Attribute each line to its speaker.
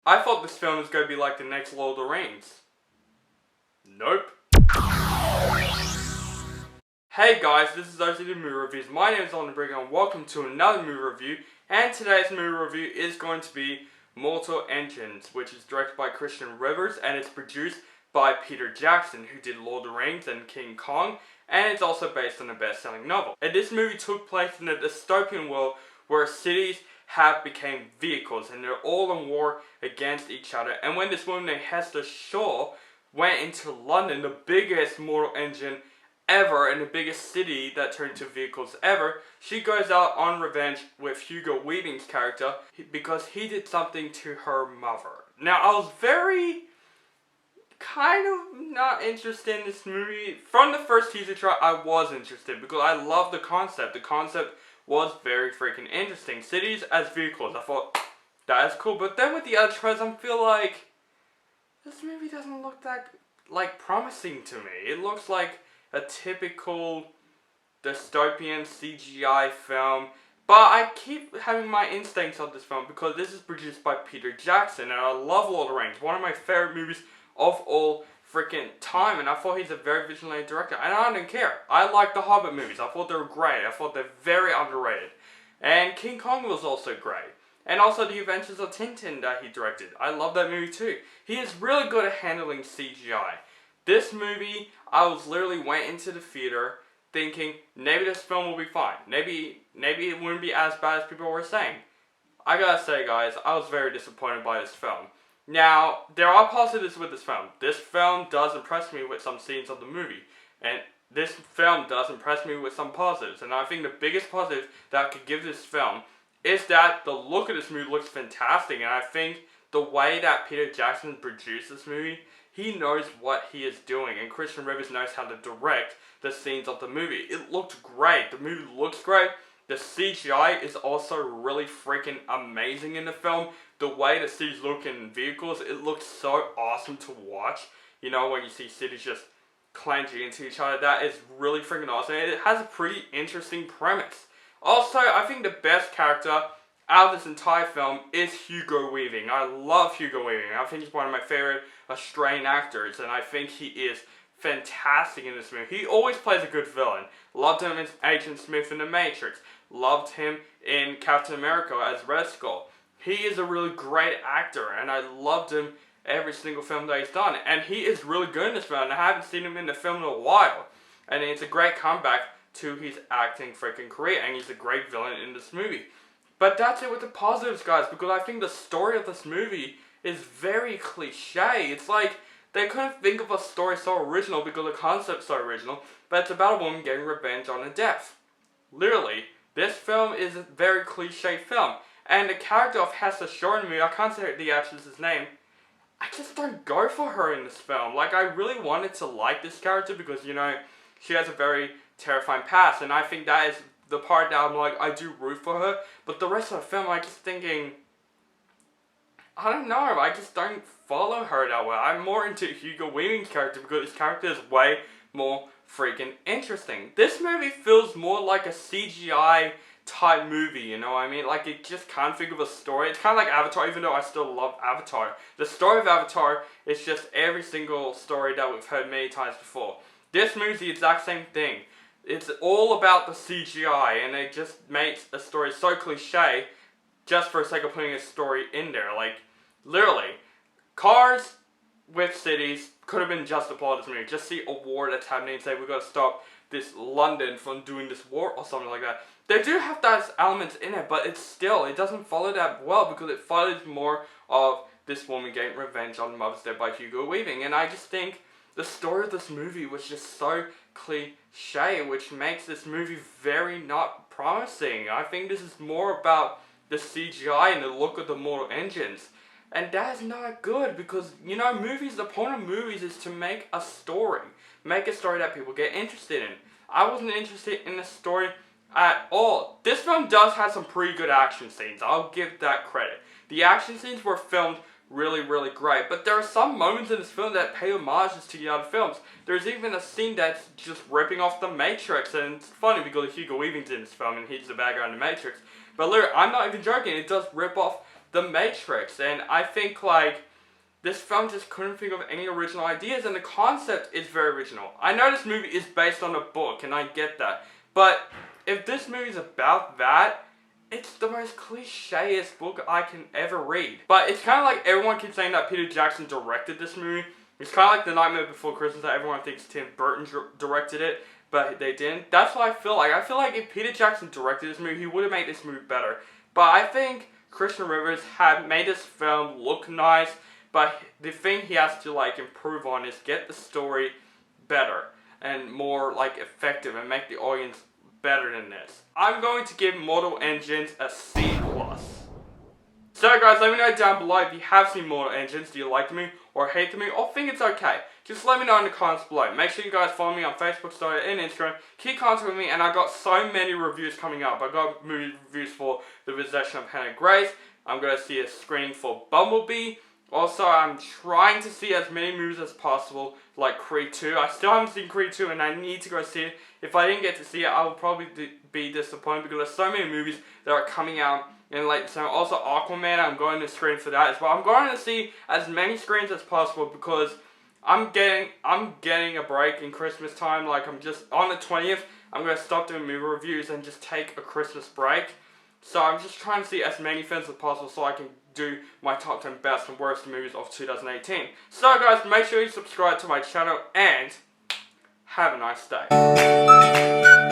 Speaker 1: I thought this film was going to be like the next Lord of the Rings. Nope. Hey guys, this is OCD Movie Reviews. My name is Oliver Brigham and welcome to another movie review. And today's movie review is going to be Mortal Engines, which is directed by Christian Rivers and it's produced by Peter Jackson, who did Lord of the Rings and King Kong, and it's also based on a best-selling novel. And this movie took place in a dystopian world where cities have become vehicles and they're all in war against each other. And when this woman named Hester Shaw went into London, the biggest mortal engine ever and the biggest city that turned into vehicles ever, she goes out on revenge with Hugo Weaving's character because he did something to her mother. Now, I was very kind of not interested in this movie. From the first teaser trailer, I was interested because I love the concept. The concept was very freaking interesting. Cities as vehicles, I thought, that is cool. But then with the other trailers, I feel like this movie doesn't look that promising to me. It looks like a typical dystopian CGI film. But I keep having my instincts on this film because this is produced by Peter Jackson and I love Lord of the Rings. One of my favorite movies of all freaking time, and I thought he's a very visionary director, and I don't care. I like the Hobbit movies. I thought they were great. I thought they're very underrated. And King Kong was also great. And also The Adventures of Tintin that he directed. I love that movie too. He is really good at handling CGI. This movie, I was literally went into the theater thinking, maybe this film will be fine. Maybe it wouldn't be as bad as people were saying. I gotta say guys, I was very disappointed by this film. Now, there are positives with this film. This film does impress me with some scenes of the movie. And this film does impress me with some positives. And I think the biggest positive that I could give this film is that the look of this movie looks fantastic. And I think the way that Peter Jackson produced this movie, he knows what he is doing. And Christian Rivers knows how to direct the scenes of the movie. It looked great. The movie looks great. The CGI is also really freaking amazing in the film. The way the cities look in vehicles, it looks so awesome to watch. You know, when you see cities just clenching into each other, that is really freaking awesome. And it has a pretty interesting premise. Also, I think the best character out of this entire film is Hugo Weaving. I love Hugo Weaving. I think he's one of my favorite Australian actors, and I think he is fantastic in this movie. He always plays a good villain. Loved him as Agent Smith in The Matrix. Loved him in Captain America as Red Skull. He is a really great actor, and I loved him every single film that he's done. And he is really good in this film, and I haven't seen him in the film in a while. And it's a great comeback to his acting freaking career, and he's a great villain in this movie. But that's it with the positives, guys, because I think the story of this movie is very cliche. It's like they couldn't think of a story so original because the concept's so original, but it's about a woman getting revenge on a death. Literally, this film is a very cliche film. And the character of Hester Shaw in the movie, I can't say the actress's name, I just don't go for her in this film. Like, I really wanted to like this character because, you know, she has a very terrifying past. And I think that is the part that I'm like, I do root for her. But the rest of the film, I'm just thinking, I don't know, I just don't follow her that well. I'm more into Hugo Weaving's character because his character is way more freaking interesting. This movie feels more like a CGI type movie, you know what I mean? Like, it just can't think of a story. It's kind of like Avatar, even though I still love Avatar. The story of Avatar is just every single story that we've heard many times before. This movie's the exact same thing. It's all about the CGI, and it just makes a story so cliche just for the sake of putting a story in there. Like, literally, Cars with cities could have been just the plot of this movie. Just see a war that's happening and say, we've got to stop this London from doing this war or something like that. They do have those elements in it, but it doesn't follow that well because it follows more of this woman getting revenge on Mother's Day by Hugo Weaving. And I just think the story of this movie was just so cliche, which makes this movie very not promising. I think this is more about the CGI and the look of the Mortal Engines. And that is not good because, you know, the point of movies is to make a story. Make a story that people get interested in. I wasn't interested in the story at all. This film does have some pretty good action scenes. I'll give that credit. The action scenes were filmed really, really great. But there are some moments in this film that pay homages to the other films. There's even a scene that's just ripping off The Matrix. And it's funny because Hugo Weaving's in this film and he's the bad guy in The Matrix. But literally, I'm not even joking. It does rip off The Matrix, and I think like this film just couldn't think of any original ideas, and the concept is very original. I know this movie is based on a book, and I get that, but if this movie is about that, it's the most cliche-est book I can ever read. But it's kind of like everyone keeps saying that Peter Jackson directed this movie. It's kind of like The Nightmare Before Christmas that everyone thinks Tim Burton directed it, but they didn't. That's what I feel like. I feel like if Peter Jackson directed this movie, he would have made this movie better. But I think Christian Rivers had made this film look nice, but the thing he has to like improve on is get the story better and more like effective and make the audience better than this. I'm going to give Mortal Engines a C+. So guys, let me know down below if you have seen Mortal Engines. Do you like the movie or hate the movie or think it's okay? Just let me know in the comments below. Make sure you guys follow me on Facebook, Twitter, and Instagram. Keep contacting me, and I got so many reviews coming up. I got movie reviews for The Possession of Hannah Grace. I'm going to see a screening for Bumblebee. Also, I'm trying to see as many movies as possible, like Creed 2. I still haven't seen Creed 2, and I need to go see it. If I didn't get to see it, I will probably be disappointed because there's so many movies that are coming out. And like, so also Aquaman, I'm going to screen for that as well. I'm going to see as many screens as possible because I'm getting a break in Christmas time. Like, I'm just, on the 20th, I'm going to stop doing movie reviews and just take a Christmas break. So I'm just trying to see as many films as possible so I can do my top 10 best and worst movies of 2018. So guys, make sure you subscribe to my channel and have a nice day.